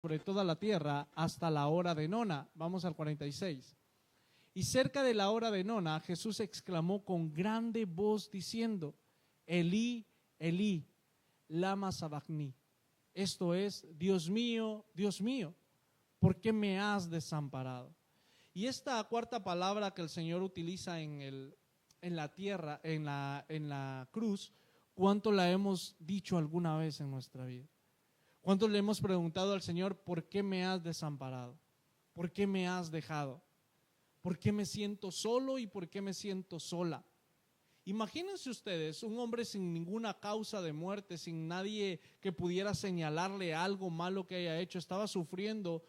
sobre toda la tierra hasta la hora de nona. Vamos al 46. Y cerca de la hora de nona, Jesús exclamó con grande voz diciendo, Elí, Elí, lama sabacní. Esto es, Dios mío, ¿por qué me has desamparado? Y esta cuarta palabra que el Señor utiliza en la tierra, en la cruz, ¿cuánto la hemos dicho alguna vez en nuestra vida? ¿Cuánto le hemos preguntado al Señor, ¿por qué me has desamparado? ¿Por qué me has dejado? ¿Por qué me siento solo y por qué me siento sola? Imagínense ustedes, un hombre sin ninguna causa de muerte, sin nadie que pudiera señalarle algo malo que haya hecho, estaba sufriendo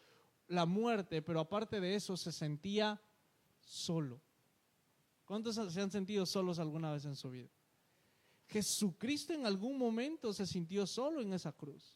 la muerte, pero aparte de eso se sentía solo. ¿Cuántos se han sentido solos alguna vez en su vida? Jesucristo en algún momento se sintió solo en esa cruz.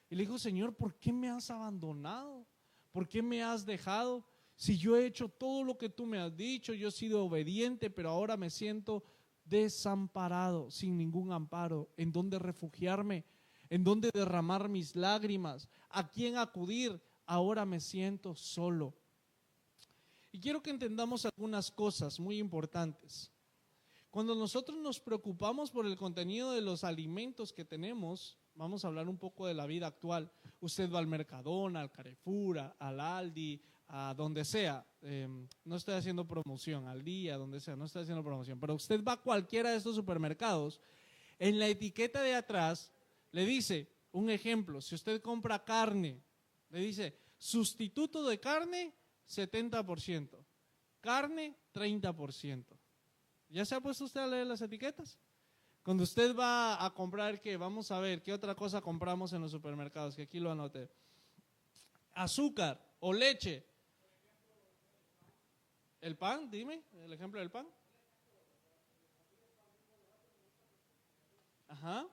Y le dijo, Señor, ¿por qué me has abandonado? ¿Por qué me has dejado? Si yo he hecho todo lo que tú me has dicho, yo he sido obediente, pero ahora me siento desamparado, sin ningún amparo. ¿En dónde refugiarme? ¿En dónde derramar mis lágrimas? ¿A quién acudir? Ahora me siento solo. Y quiero que entendamos algunas cosas muy importantes. Cuando nosotros nos preocupamos por el contenido de los alimentos que tenemos, vamos a hablar un poco de la vida actual. Usted va al Mercadona, al Carrefour, al Aldi, a donde sea. No estoy haciendo promoción, al día, donde sea, no estoy haciendo promoción. Pero usted va a cualquiera de estos supermercados, en la etiqueta de atrás le dice, un ejemplo, si usted compra carne, le dice, sustituto de carne, 70%, carne, 30%. ¿Ya se ha puesto usted a leer las etiquetas? Cuando usted va a comprar, ¿qué? Vamos a ver, ¿qué otra cosa compramos en los supermercados? Que aquí lo anoté. Azúcar o leche. ¿El pan? Dime, el ejemplo del pan. Ajá.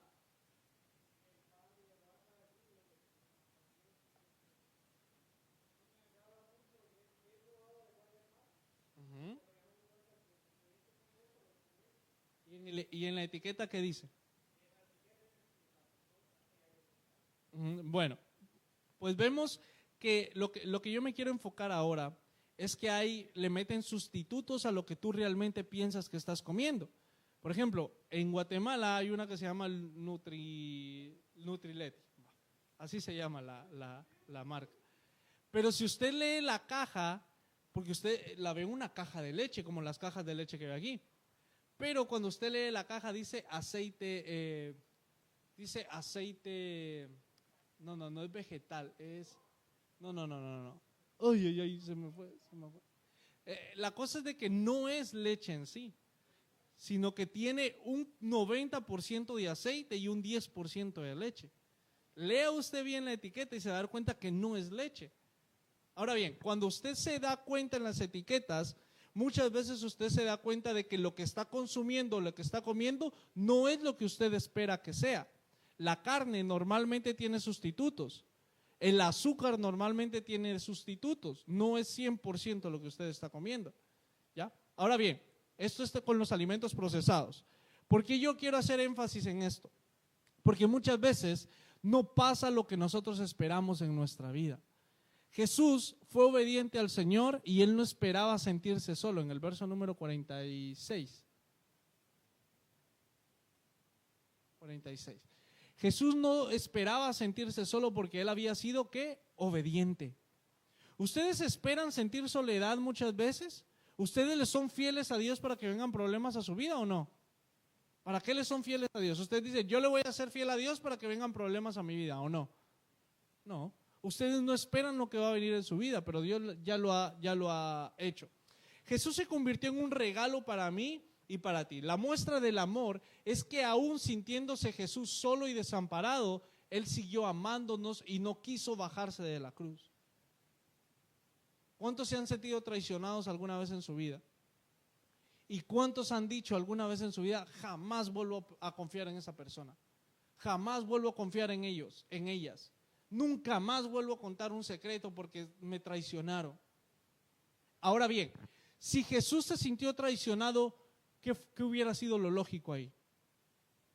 Uh-huh. ¿Y en la etiqueta qué dice? Bueno, pues vemos que lo que yo me quiero enfocar ahora es que le meten sustitutos a lo que tú realmente piensas que estás comiendo. Por ejemplo, en Guatemala hay una que se llama Nutrilet, así se llama la marca. Pero si usted lee la caja, porque usted la ve en una caja de leche, como las cajas de leche que ve aquí, pero cuando usted lee la caja dice aceite, no es vegetal, no. Ay, se me fue. La cosa es de que no es leche en sí, sino que tiene un 90% de aceite y un 10% de leche. Lea usted bien la etiqueta y se va a dar cuenta que no es leche. Ahora bien, cuando usted se da cuenta en las etiquetas, muchas veces usted se da cuenta de que lo que está consumiendo, lo que está comiendo, no es lo que usted espera que sea. La carne normalmente tiene sustitutos. El azúcar normalmente tiene sustitutos. No es 100% lo que usted está comiendo. ¿Ya? Ahora bien, esto está con los alimentos procesados. ¿Por qué yo quiero hacer énfasis en esto? Porque muchas veces no pasa lo que nosotros esperamos en nuestra vida. Jesús fue obediente al Señor y él no esperaba sentirse solo. En el verso número 46. Jesús no esperaba sentirse solo porque él había sido, ¿qué? Obediente. ¿Ustedes esperan sentir soledad muchas veces? ¿Ustedes les son fieles a Dios para que vengan problemas a su vida o no? ¿Para qué les son fieles a Dios? Usted dice, yo le voy a ser fiel a Dios para que vengan problemas a mi vida, ¿o no? No. Ustedes no esperan lo que va a venir en su vida, pero Dios ya lo ha hecho. Jesús se convirtió en un regalo para mí y para ti. La muestra del amor es que aún sintiéndose Jesús solo y desamparado, Él siguió amándonos y no quiso bajarse de la cruz. ¿Cuántos se han sentido traicionados alguna vez en su vida? ¿Y cuántos han dicho alguna vez en su vida, jamás vuelvo a confiar en esa persona? Jamás vuelvo a confiar en ellos, en ellas. Nunca más vuelvo a contar un secreto porque me traicionaron. Ahora bien, si Jesús se sintió traicionado, ¿qué hubiera sido lo lógico ahí?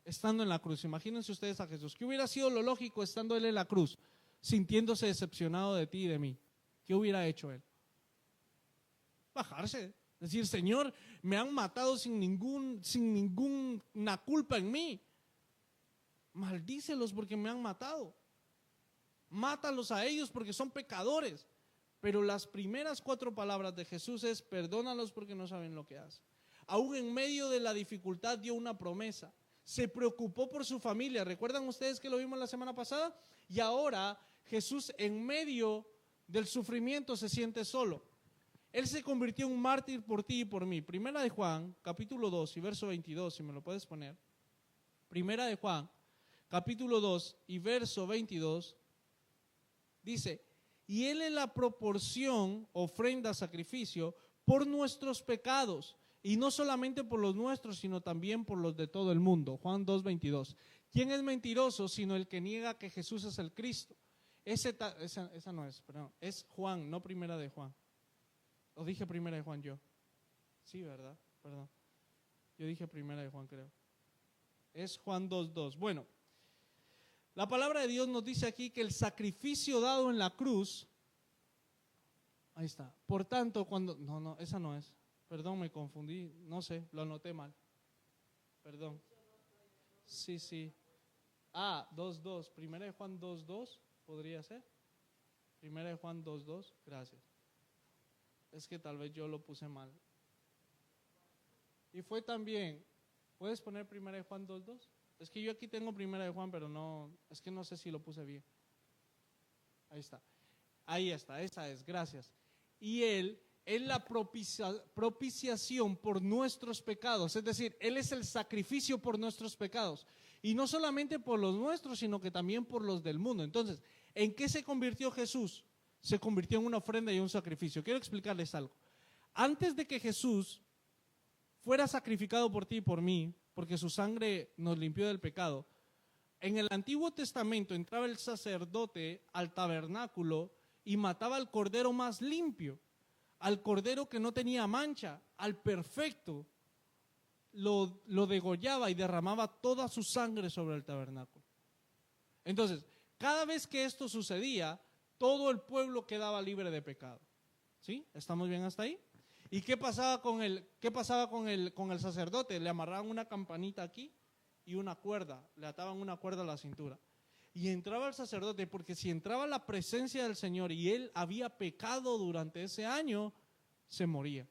Estando en la cruz, imagínense ustedes a Jesús. ¿Qué hubiera sido lo lógico estando Él en la cruz? sintiéndose decepcionado de ti y de mí, ¿qué hubiera hecho él? Bajarse, decir, Señor, me han matado sin ninguna culpa en mí. Maldícelos porque me han matado. Mátalos a ellos porque son pecadores. Pero las primeras 4 palabras de Jesús es, perdónalos porque no saben lo que hacen. Aún en medio de la dificultad dio una promesa. Se preocupó por su familia. ¿Recuerdan ustedes que lo vimos la semana pasada? Y ahora Jesús en medio del sufrimiento se siente solo. Él se convirtió en un mártir por ti y por mí. Primera de Juan, capítulo 2 y verso 22, si me lo puedes poner. Primera de Juan, capítulo 2 y verso 22, dice, y Él en la proporción, ofrenda, sacrificio, por nuestros pecados, y no solamente por los nuestros, sino también por los de todo el mundo. Juan 2, 22. ¿Quién es mentiroso sino el que niega que Jesús es el Cristo? Esa no es, perdón, es Juan, no Primera de Juan. ¿O dije Primera de Juan yo? Sí, ¿verdad? Perdón. Yo dije Primera de Juan, creo. Es Juan 2:2. Bueno, la palabra de Dios nos dice aquí que el sacrificio dado en la cruz, ahí está. Por tanto, no, esa no es. Perdón, me confundí, no sé, lo anoté mal. Perdón. Sí. 2:2. Primera de Juan 2:2, ¿podría ser? Primera de Juan 2:2, gracias. Es que tal vez yo lo puse mal. Y fue también, ¿puedes poner Primera de Juan 2:2? Es que yo aquí tengo Primera de Juan, pero no, es que no sé si lo puse bien. Ahí está, esa es, gracias. Y Él es la propiciación por nuestros pecados, es decir, Él es el sacrificio por nuestros pecados. Y no solamente por los nuestros, sino que también por los del mundo. Entonces, ¿en qué se convirtió Jesús? Se convirtió en una ofrenda y un sacrificio. Quiero explicarles algo. Antes de que Jesús fuera sacrificado por ti y por mí, porque su sangre nos limpió del pecado, en el Antiguo Testamento entraba el sacerdote al tabernáculo y mataba al cordero más limpio, al cordero que no tenía mancha, al perfecto, lo degollaba y derramaba toda su sangre sobre el tabernáculo. Entonces, cada vez que esto sucedía, todo el pueblo quedaba libre de pecado. ¿Sí? ¿Estamos bien hasta ahí? ¿Y qué pasaba con el sacerdote? Le amarraban una campanita aquí y una cuerda, le ataban una cuerda a la cintura. Y entraba el sacerdote, porque si entraba la presencia del Señor y él había pecado durante ese año, se moría.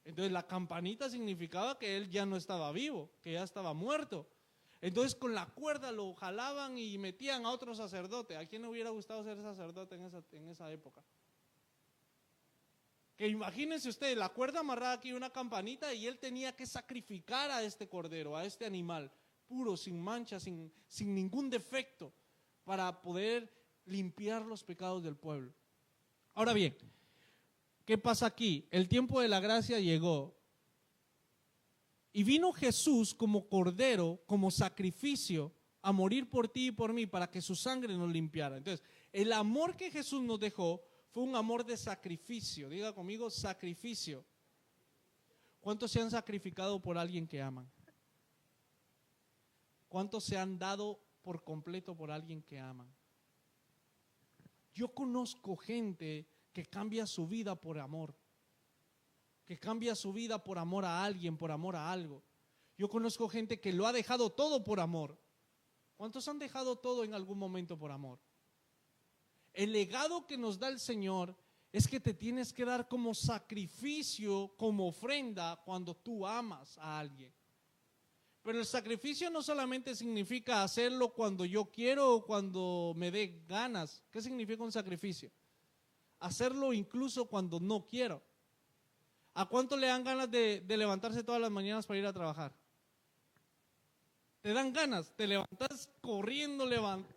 Entonces la campanita significaba que él ya no estaba vivo, que ya estaba muerto. Entonces con la cuerda lo jalaban y metían a otro sacerdote. ¿A quién le hubiera gustado ser sacerdote en esa época? Que imagínense ustedes, la cuerda amarrada aquí, una campanita, y él tenía que sacrificar a este cordero, a este animal, puro, sin mancha, sin ningún defecto, para poder limpiar los pecados del pueblo. Ahora bien, ¿qué pasa aquí? El tiempo de la gracia llegó. Y vino Jesús como cordero, como sacrificio, a morir por ti y por mí, para que su sangre nos limpiara. Entonces, el amor que Jesús nos dejó fue un amor de sacrificio. Diga conmigo, sacrificio. ¿Cuántos se han sacrificado por alguien que aman? ¿Cuántos se han dado por completo por alguien que aman? Yo conozco gente que cambia su vida por amor, que cambia su vida por amor a alguien, por amor a algo. Yo conozco gente que lo ha dejado todo por amor. ¿Cuántos han dejado todo en algún momento por amor? El legado que nos da el Señor es que te tienes que dar como sacrificio, como ofrenda, cuando tú amas a alguien. Pero el sacrificio no solamente significa hacerlo cuando yo quiero o cuando me dé ganas. ¿Qué significa un sacrificio? Hacerlo incluso cuando no quiero. ¿A cuánto le dan ganas de levantarse todas las mañanas para ir a trabajar? Te dan ganas, te levantas corriendo,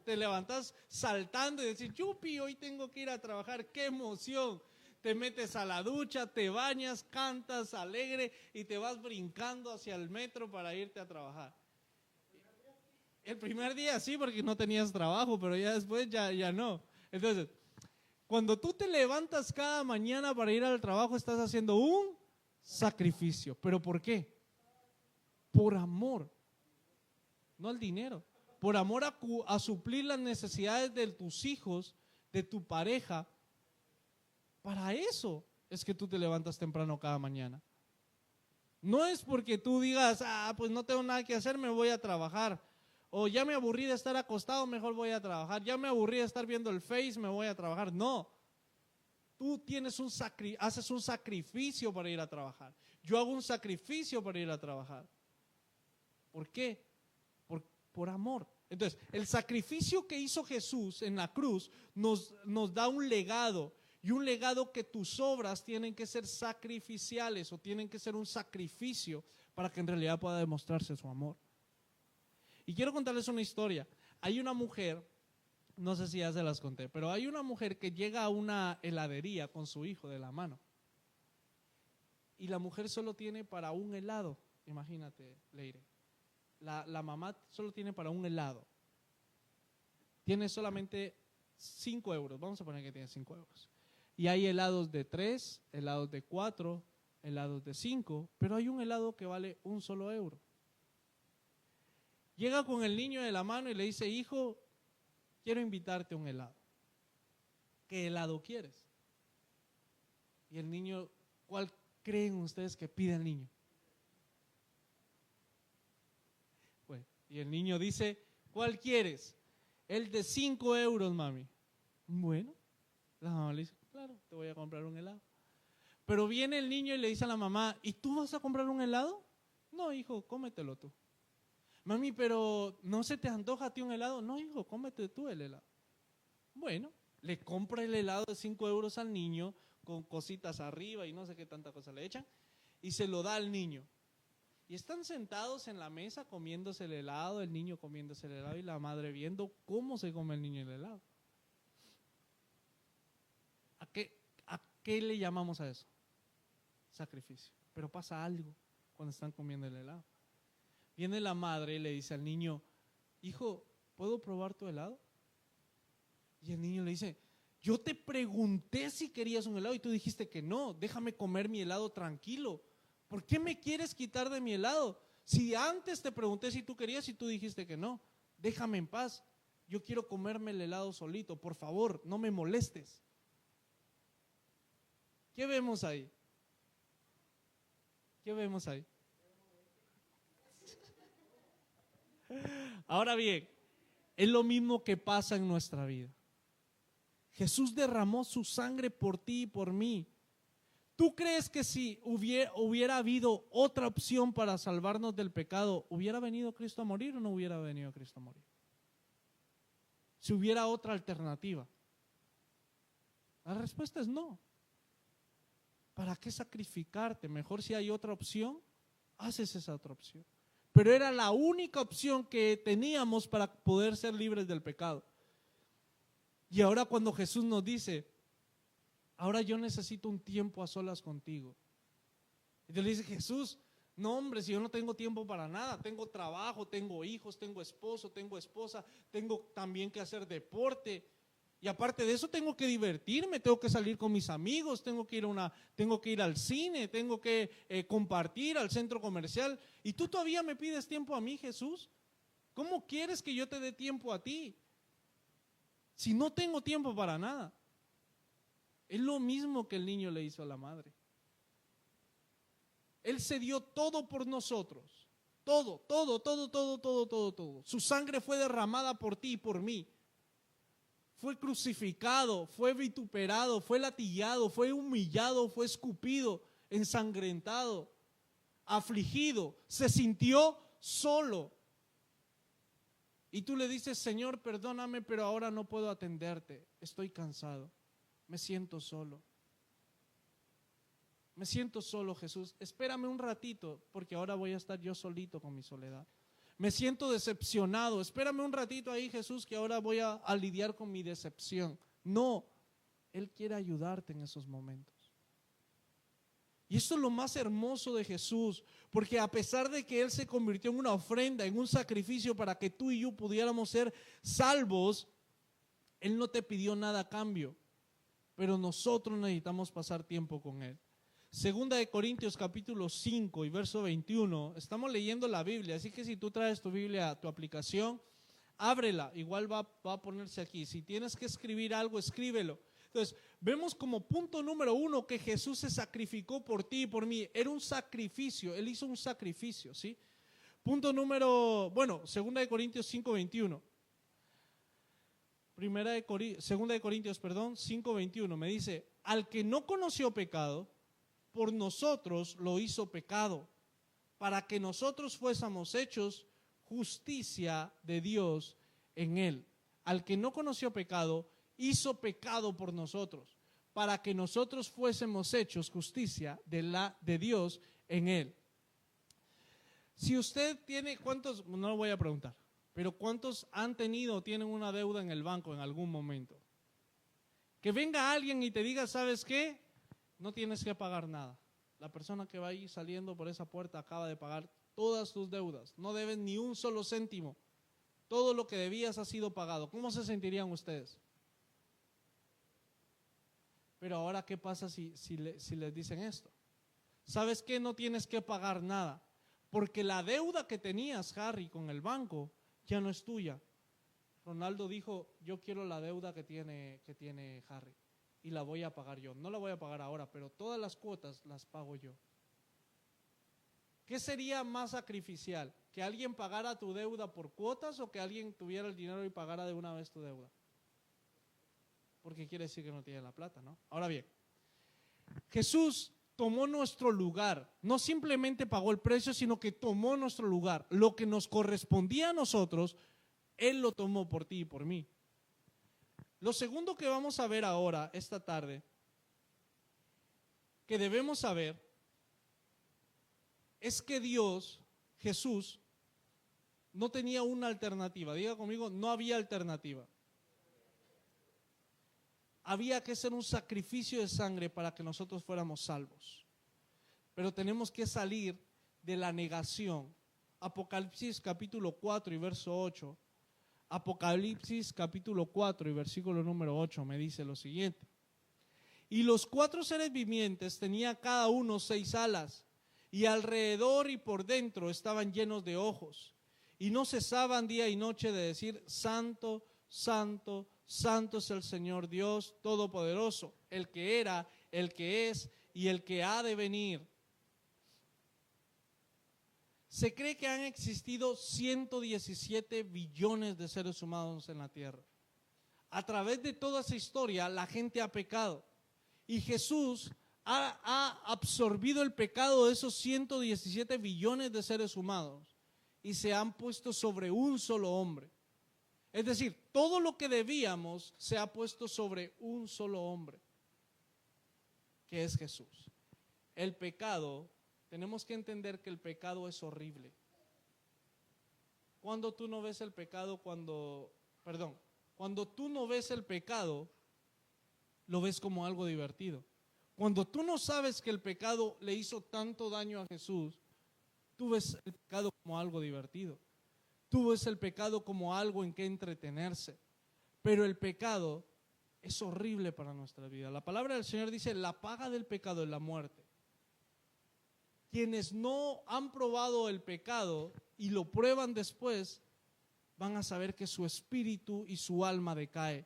te levantas saltando y decir, yupi, hoy tengo que ir a trabajar, qué emoción. Te metes a la ducha, te bañas, cantas alegre y te vas brincando hacia el metro para irte a trabajar. El primer día sí, porque no tenías trabajo, pero ya después ya no. Entonces, cuando tú te levantas cada mañana para ir al trabajo, estás haciendo un sacrificio. ¿Pero por qué? Por amor. No al dinero. por amor a suplir las necesidades de tus hijos, de tu pareja. Para eso es que tú te levantas temprano cada mañana. No es porque tú digas, pues no tengo nada que hacer, me voy a trabajar. O ya me aburrí de estar acostado, mejor voy a trabajar. Ya me aburrí de estar viendo el Face, me voy a trabajar. No. Tú haces un sacrificio para ir a trabajar. Yo hago un sacrificio para ir a trabajar. ¿Por qué? Por amor. Entonces, el sacrificio que hizo Jesús en la cruz nos da un legado. Y un legado que tus obras tienen que ser sacrificiales o tienen que ser un sacrificio para que en realidad pueda demostrarse su amor. Y quiero contarles una historia. Hay una mujer, no sé si ya se las conté, pero hay una mujer que llega a una heladería con su hijo de la mano. Y la mujer solo tiene para un helado. Imagínate, Leire. La mamá solo tiene para un helado. Tiene solamente 5 euros. Vamos a poner que tiene 5 euros. Y hay helados de 3, helados de 4, helados de 5, pero hay un helado que vale un solo euro. Llega con el niño de la mano y le dice, hijo, quiero invitarte a un helado. ¿Qué helado quieres? Y el niño, ¿cuál creen ustedes que pide el niño? Bueno, y el niño dice, ¿cuál quieres? El de 5 euros, mami. Bueno, la mamá le dice, claro, te voy a comprar un helado. Pero viene el niño y le dice a la mamá, ¿y tú vas a comprar un helado? No, hijo, cómetelo tú. Mami, pero ¿no se te antoja a ti un helado? No, hijo, cómete tú el helado. Bueno, le compra el helado de 5 euros al niño con cositas arriba y no sé qué tanta cosa le echan y se lo da al niño. Y están sentados en la mesa comiéndose el helado, el niño comiéndose el helado y la madre viendo cómo se come el niño el helado. ¿A qué le llamamos a eso? Sacrificio. Pero pasa algo cuando están comiendo el helado. Viene la madre y le dice al niño, hijo, ¿puedo probar tu helado? Y el niño le dice, yo te pregunté si querías un helado y tú dijiste que no, déjame comer mi helado tranquilo. ¿Por qué me quieres quitar de mi helado? Si antes te pregunté si tú querías y tú dijiste que no, déjame en paz. Yo quiero comerme el helado solito, por favor, no me molestes. ¿Qué vemos ahí? ¿Qué vemos ahí? Ahora bien, es lo mismo que pasa en nuestra vida. Jesús derramó su sangre por ti y por mí. ¿Tú crees que si hubiera habido otra opción para salvarnos del pecado, hubiera venido Cristo a morir o no hubiera venido Cristo a morir? Si hubiera otra alternativa. La respuesta es no. ¿Para qué sacrificarte? Mejor si hay otra opción, haces esa otra opción. Pero era la única opción que teníamos para poder ser libres del pecado. Y ahora cuando Jesús nos dice, ahora yo necesito un tiempo a solas contigo. Y te le dice Jesús, no hombre, si yo no tengo tiempo para nada, tengo trabajo, tengo hijos, tengo esposo, tengo esposa, tengo también que hacer deporte. Y aparte de eso tengo que divertirme, tengo que salir con mis amigos, tengo que ir al cine, tengo que compartir al centro comercial. Y tú todavía me pides tiempo a mí, Jesús. ¿Cómo quieres que yo te dé tiempo a ti? Si no tengo tiempo para nada. Es lo mismo que el niño le hizo a la madre. Él se dio todo por nosotros. Todo. Su sangre fue derramada por ti y por mí. Fue crucificado, fue vituperado, fue latillado, fue humillado, fue escupido, ensangrentado, afligido, se sintió solo. Y tú le dices, Señor, perdóname, pero ahora no puedo atenderte, estoy cansado, me siento solo. Me siento solo, Jesús, espérame un ratito, porque ahora voy a estar yo solito con mi soledad. Me siento decepcionado, espérame un ratito ahí, Jesús, que ahora voy a lidiar con mi decepción. No, Él quiere ayudarte en esos momentos. Y eso es lo más hermoso de Jesús, porque a pesar de que Él se convirtió en una ofrenda, en un sacrificio para que tú y yo pudiéramos ser salvos, Él no te pidió nada a cambio, pero nosotros necesitamos pasar tiempo con Él. Segunda de Corintios capítulo 5 y verso 21, estamos leyendo la Biblia, así que si tú traes tu Biblia a tu aplicación, ábrela, igual va a ponerse aquí. Si tienes que escribir algo, escríbelo. Entonces, vemos como punto número 1 que Jesús se sacrificó por ti y por mí. Era un sacrificio, Él hizo un sacrificio, ¿sí? Punto número, 2 Corintios 5:21. Segunda de Corintios, 5:21 me dice, al que no conoció pecado, por nosotros lo hizo pecado, para que nosotros fuésemos hechos justicia de Dios en él. Al que no conoció pecado, hizo pecado por nosotros, para que nosotros fuésemos hechos justicia de Dios en él. Si usted tiene, ¿cuántos? No lo voy a preguntar, pero ¿cuántos han tenido o tienen una deuda en el banco en algún momento? Que venga alguien y te diga, ¿sabes qué? No tienes que pagar nada. La persona que va ahí saliendo por esa puerta acaba de pagar todas tus deudas. No debes ni un solo céntimo. Todo lo que debías ha sido pagado. ¿Cómo se sentirían ustedes? Pero ahora, ¿qué pasa si les dicen esto? ¿Sabes qué? No tienes que pagar nada. Porque la deuda que tenías, Harry, con el banco, ya no es tuya. Ronaldo dijo, yo quiero la deuda que tiene Harry y la voy a pagar yo. No la voy a pagar ahora, pero todas las cuotas las pago yo. ¿Qué sería más sacrificial? ¿Que alguien pagara tu deuda por cuotas o que alguien tuviera el dinero y pagara de una vez tu deuda? Porque quiere decir que no tiene la plata, ¿no? Ahora bien, Jesús tomó nuestro lugar, no simplemente pagó el precio, sino que tomó nuestro lugar. Lo que nos correspondía a nosotros, Él lo tomó por ti y por mí. Lo segundo que vamos a ver ahora, esta tarde, que debemos saber, es que Dios, Jesús, no tenía una alternativa. Diga conmigo, no había alternativa. Había que hacer un sacrificio de sangre para que nosotros fuéramos salvos. Pero tenemos que salir de la negación. Apocalipsis capítulo 4 y verso 8. Apocalipsis capítulo 4 y versículo número 8 me dice lo siguiente. Y los 4 seres vivientes tenían cada uno 6 alas, y alrededor y por dentro estaban llenos de ojos, y no cesaban día y noche de decir, Santo, Santo, Santo es el Señor Dios Todopoderoso, el que era, el que es y el que ha de venir. Se cree que han existido 117 billones de seres humanos en la tierra. A través de toda esa historia, la gente ha pecado. Y Jesús ha absorbido el pecado de esos 117 billones de seres humanos y se han puesto sobre un solo hombre. Es decir, todo lo que debíamos se ha puesto sobre un solo hombre, que es Jesús. El pecado, tenemos que entender que el pecado es horrible. Cuando tú no ves el pecado, cuando tú no ves el pecado, lo ves como algo divertido. Cuando tú no sabes que el pecado le hizo tanto daño a Jesús, tú ves el pecado como algo divertido. Tú ves el pecado como algo en que entretenerse. Pero el pecado es horrible para nuestra vida. La palabra del Señor dice, la paga del pecado es la muerte. Quienes no han probado el pecado y lo prueban después, van a saber que su espíritu y su alma decae.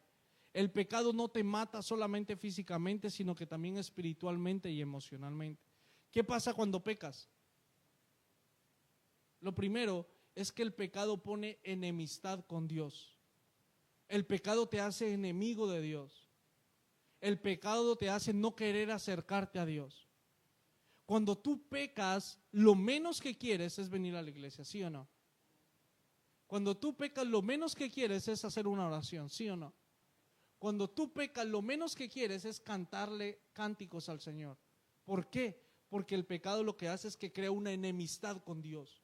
El pecado no te mata solamente físicamente, sino que también espiritualmente y emocionalmente. ¿Qué pasa cuando pecas? Lo primero es que el pecado pone enemistad con Dios. El pecado te hace enemigo de Dios. El pecado te hace no querer acercarte a Dios. Cuando tú pecas, lo menos que quieres es venir a la iglesia, ¿sí o no? Cuando tú pecas, lo menos que quieres es hacer una oración, ¿sí o no? Cuando tú pecas, lo menos que quieres es cantarle cánticos al Señor. ¿Por qué? Porque el pecado lo que hace es que crea una enemistad con Dios.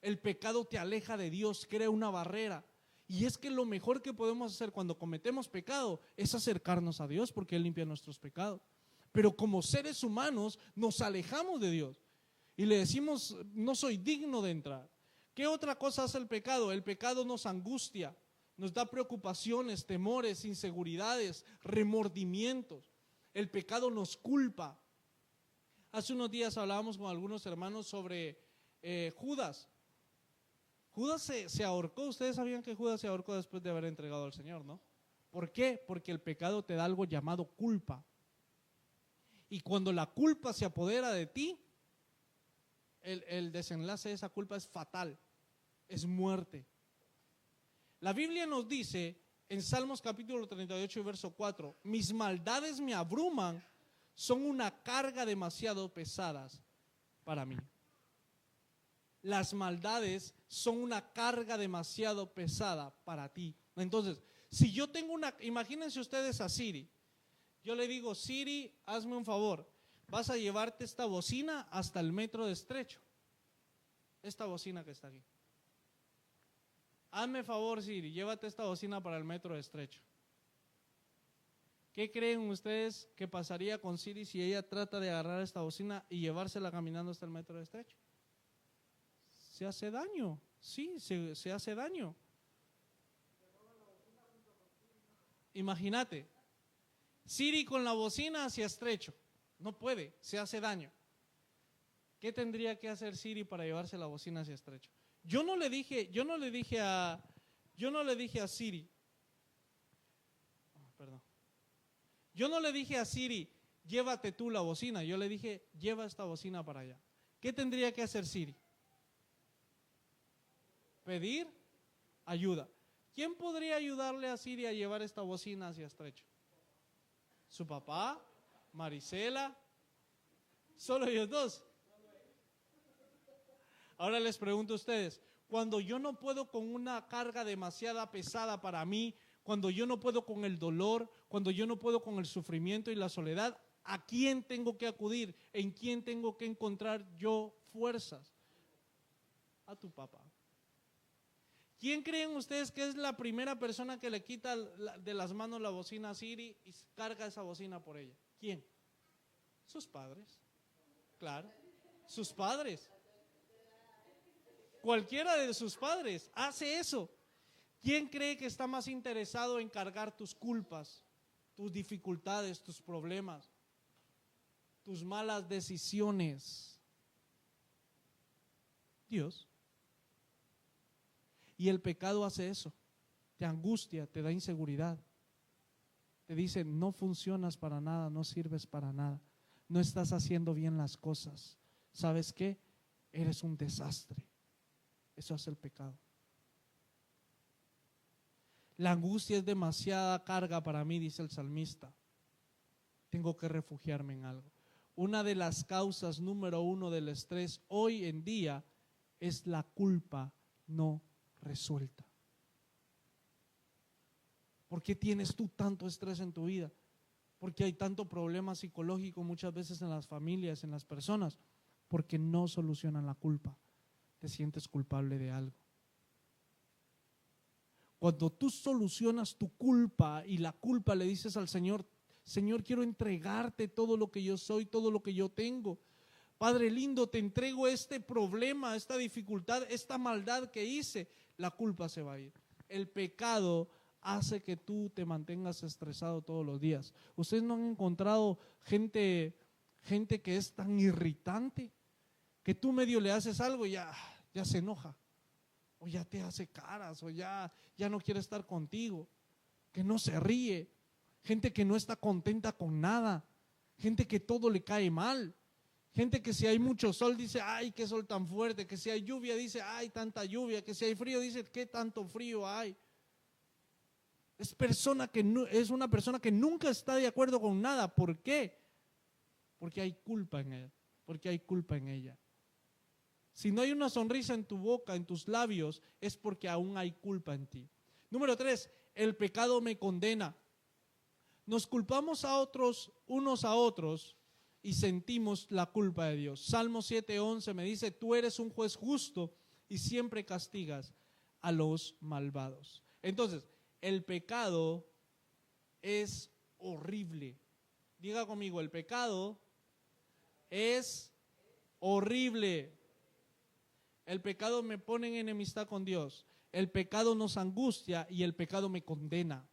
El pecado te aleja de Dios, crea una barrera. Y es que lo mejor que podemos hacer cuando cometemos pecado es acercarnos a Dios, porque Él limpia nuestros pecados. Pero como seres humanos nos alejamos de Dios y le decimos, no soy digno de entrar. ¿Qué otra cosa hace el pecado? El pecado nos angustia, nos da preocupaciones, temores, inseguridades, remordimientos. El pecado nos culpa. Hace unos días hablábamos con algunos hermanos sobre Judas. Judas se ahorcó. Ustedes sabían que Judas se ahorcó después de haber entregado al Señor, ¿no? ¿Por qué? Porque el pecado te da algo llamado culpa. Y cuando la culpa se apodera de ti, el desenlace de esa culpa es fatal, es muerte. La Biblia nos dice en Salmos capítulo 38 y verso 4, mis maldades me abruman, son una carga demasiado pesadas para mí. Las maldades son una carga demasiado pesada para ti. Entonces, si yo tengo imagínense ustedes a Siri. Yo le digo, Siri, hazme un favor, vas a llevarte esta bocina hasta el metro de Estrecho. Esta bocina que está aquí. Hazme favor, Siri, llévate esta bocina para el metro de Estrecho. ¿Qué creen ustedes que pasaría con Siri si ella trata de agarrar esta bocina y llevársela caminando hasta el metro de Estrecho? Se hace daño, sí, se hace daño. Imagínate, Siri con la bocina hacia Estrecho, no puede, se hace daño. ¿Qué tendría que hacer Siri para llevarse la bocina hacia Estrecho? Yo no le dije a Siri, perdón. Yo no le dije a Siri, llévate tú la bocina. Yo le dije, lleva esta bocina para allá. ¿Qué tendría que hacer Siri? Pedir ayuda. ¿Quién podría ayudarle a Siri a llevar esta bocina hacia Estrecho? ¿Su papá? ¿Marisela? ¿Solo ellos dos? Ahora les pregunto a ustedes, cuando yo no puedo con una carga demasiado pesada para mí, cuando yo no puedo con el dolor, cuando yo no puedo con el sufrimiento y la soledad, ¿a quién tengo que acudir? ¿En quién tengo que encontrar yo fuerzas? A tu papá. ¿Quién creen ustedes que es la primera persona que le quita de las manos la bocina a Siri y carga esa bocina por ella? ¿Quién? Sus padres. Claro, sus padres. Cualquiera de sus padres hace eso. ¿Quién cree que está más interesado en cargar tus culpas, tus dificultades, tus problemas, tus malas decisiones? Dios. Y el pecado hace eso, te angustia, te da inseguridad, te dice no funcionas para nada, no sirves para nada, no estás haciendo bien las cosas. ¿Sabes qué? Eres un desastre. Eso hace el pecado. La angustia es demasiada carga para mí, dice el salmista. Tengo que refugiarme en algo. Una de las causas número 1 del estrés hoy en día es la culpa no resuelta. ¿Por qué tienes tú tanto estrés en tu vida? ¿Por qué hay tanto problema psicológico muchas veces en las familias, en las personas? Porque no solucionan la culpa. Te sientes culpable de algo. Cuando tú solucionas tu culpa y la culpa le dices al Señor, Señor, quiero entregarte todo lo que yo soy, todo lo que yo tengo. Padre lindo, te entrego este problema, esta dificultad, esta maldad que hice. La culpa se va a ir. El pecado hace que tú te mantengas estresado todos los días. ¿Ustedes no han encontrado gente que es tan irritante que tú medio le haces algo y ya se enoja? O ya te hace caras, o ya no quiere estar contigo, que no se ríe, gente que no está contenta con nada, gente que todo le cae mal, gente que si hay mucho sol dice, ay, qué sol tan fuerte, que si hay lluvia dice, ay, tanta lluvia, que si hay frío dice, qué tanto frío hay. Es una persona que nunca está de acuerdo con nada. ¿Por qué? Porque hay culpa en él, porque hay culpa en ella. Si no hay una sonrisa en tu boca, en tus labios, es porque aún hay culpa en ti. Número 3, el pecado me condena. Nos culpamos a otros, unos a otros, y sentimos la culpa de Dios. Salmo 7:11 me dice, tú eres un juez justo y siempre castigas a los malvados. Entonces, el pecado es horrible. Diga conmigo, el pecado es horrible. El pecado me pone en enemistad con Dios. El pecado nos angustia y el pecado me condena.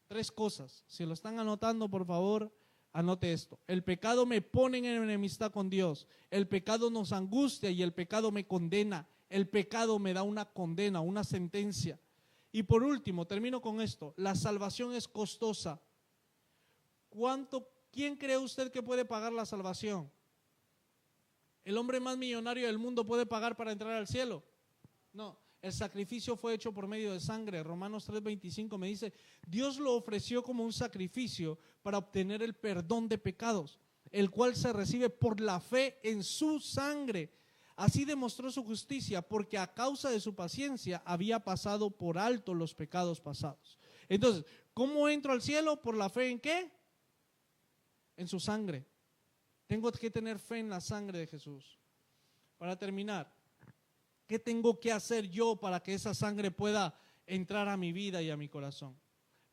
3 cosas. Si lo están anotando, por favor, anote esto. El pecado me pone en enemistad con Dios. El pecado nos angustia y el pecado me condena. El pecado me da una condena, una sentencia. Y por último, termino con esto, la salvación es costosa. ¿Quién cree usted que puede pagar la salvación? ¿El hombre más millonario del mundo puede pagar para entrar al cielo? No, el sacrificio fue hecho por medio de sangre. Romanos 3:25 me dice, Dios lo ofreció como un sacrificio para obtener el perdón de pecados, el cual se recibe por la fe en su sangre. Así demostró su justicia, porque a causa de su paciencia había pasado por alto los pecados pasados. Entonces, ¿cómo entro al cielo? ¿Por la fe en qué? En su sangre. Tengo que tener fe en la sangre de Jesús. Para terminar, ¿qué tengo que hacer yo para que esa sangre pueda entrar a mi vida y a mi corazón?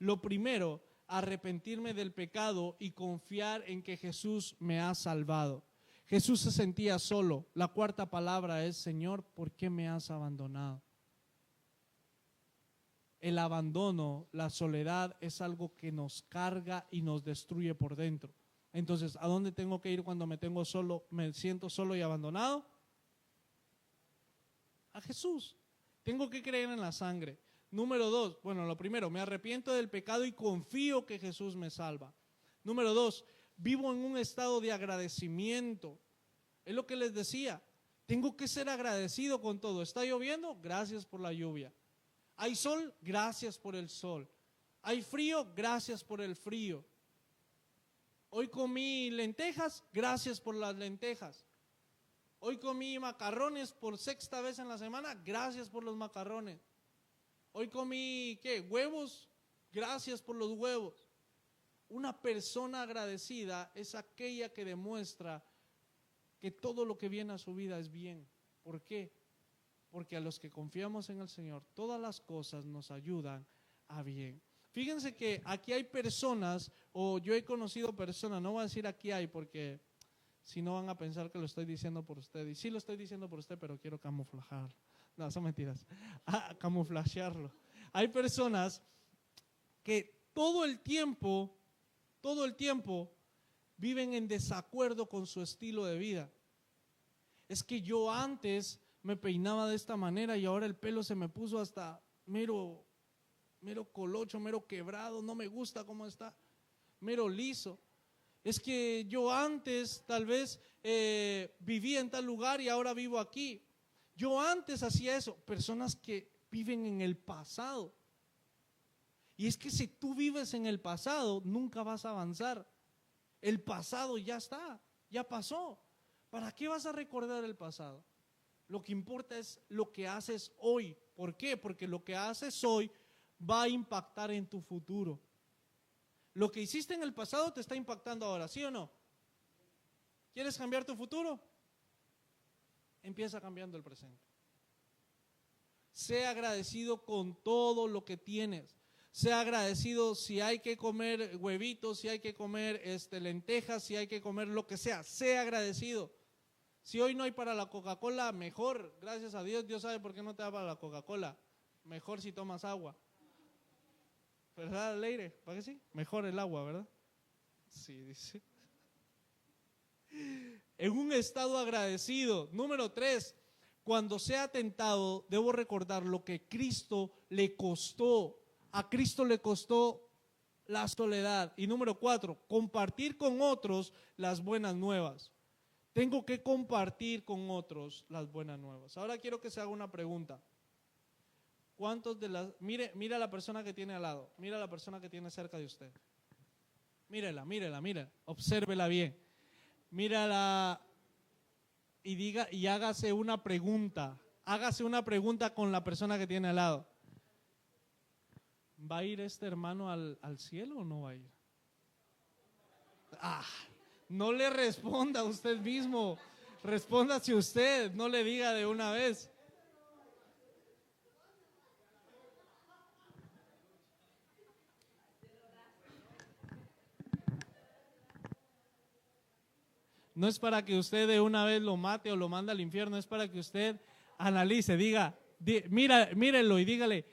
Lo primero, arrepentirme del pecado y confiar en que Jesús me ha salvado. Jesús se sentía solo. La cuarta palabra es, Señor, ¿por qué me has abandonado? El abandono, la soledad es algo que nos carga y nos destruye por dentro. Entonces, ¿a dónde tengo que ir cuando me siento solo y abandonado? A Jesús. Tengo que creer en la sangre. Número 2, bueno, lo primero, me arrepiento del pecado y confío que Jesús me salva. Número 2, vivo en un estado de agradecimiento. Es lo que les decía, tengo que ser agradecido con todo. ¿Está lloviendo? Gracias por la lluvia. ¿Hay sol? Gracias por el sol. ¿Hay frío? Gracias por el frío. Hoy comí lentejas, gracias por las lentejas. Hoy comí macarrones por 6ª vez en la semana, gracias por los macarrones. Hoy comí, huevos, gracias por los huevos. Una persona agradecida es aquella que demuestra que todo lo que viene a su vida es bien. ¿Por qué? Porque a los que confiamos en el Señor, todas las cosas nos ayudan a bien. Fíjense que aquí hay personas, o yo he conocido personas, no voy a decir aquí hay porque si no van a pensar que lo estoy diciendo por usted. Y sí lo estoy diciendo por usted, pero quiero camuflajarlo. No, son mentiras. Camuflajearlo. Hay personas que todo el tiempo viven en desacuerdo con su estilo de vida. Es que yo antes me peinaba de esta manera y ahora el pelo se me puso hasta mero colocho, mero quebrado, no me gusta cómo está, mero liso. Es que yo antes tal vez vivía en tal lugar y ahora vivo aquí. Yo antes hacía eso. Personas que viven en el pasado. Y es que si tú vives en el pasado, nunca vas a avanzar. El pasado ya está, ya pasó. ¿Para qué vas a recordar el pasado? Lo que importa es lo que haces hoy. ¿Por qué? Porque lo que haces hoy va a impactar en tu futuro. Lo que hiciste en el pasado te está impactando ahora, ¿sí o no? ¿Quieres cambiar tu futuro? Empieza cambiando el presente. Sea agradecido con todo lo que tienes. Sea agradecido si hay que comer huevitos, si hay que comer lentejas, si hay que comer lo que sea. Sea agradecido. Si hoy no hay para la Coca-Cola, mejor, gracias a Dios. Dios sabe por qué no te da para la Coca-Cola. Mejor si tomas agua. ¿Verdad, Leire? ¿Para qué sí? Mejor el agua, ¿verdad? Sí, dice. En un estado agradecido. Número 3, cuando sea tentado, debo recordar lo que Cristo le costó. A Cristo le costó la soledad. Y número 4, compartir con otros las buenas nuevas. Tengo que compartir con otros las buenas nuevas. Ahora quiero que se haga una pregunta. ¿Cuántos de las... Mira a la persona que tiene al lado, mira a la persona que tiene cerca de usted. Mírela, obsérvela bien. Mírala y hágase una pregunta. Hágase una pregunta con la persona que tiene al lado. ¿Va a ir este hermano al cielo o no va a ir? No le responda a usted mismo. Respóndase usted, no le diga de una vez. No es para que usted de una vez lo mate o lo mande al infierno, es para que usted analice, mírelo y dígale,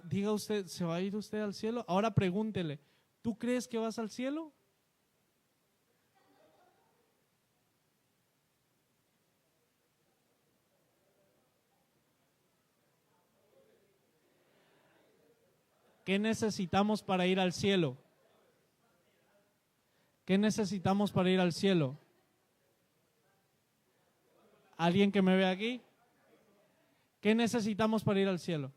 diga usted, ¿se va a ir usted al cielo? Ahora pregúntele, ¿tú crees que vas al cielo? ¿Qué necesitamos para ir al cielo? ¿Qué necesitamos para ir al cielo? ¿Alguien que me ve aquí? ¿Qué necesitamos para ir al cielo?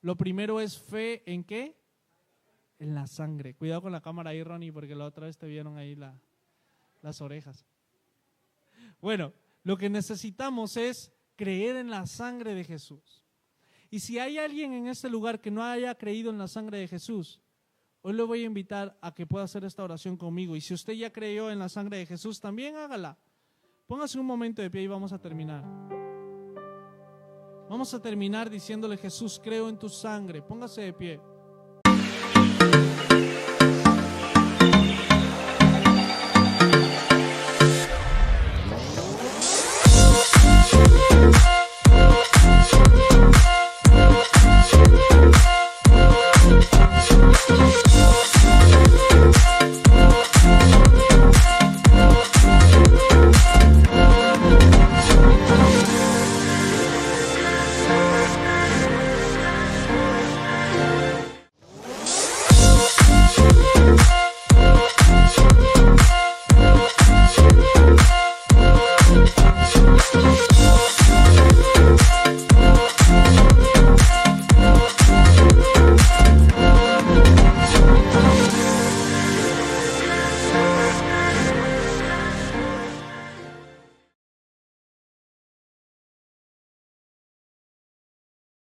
Lo primero es fe ¿en qué? En la sangre. Cuidado con la cámara ahí, Ronnie, porque la otra vez te vieron ahí las orejas. Bueno, lo que necesitamos es creer en la sangre de Jesús. Y si hay alguien en este lugar que no haya creído en la sangre de Jesús, hoy le voy a invitar a que pueda hacer esta oración conmigo. Y si usted ya creyó en la sangre de Jesús, también hágala. Póngase un momento de pie y vamos a terminar. Vamos a terminar diciéndole: Jesús, creo en tu sangre. Póngase de pie.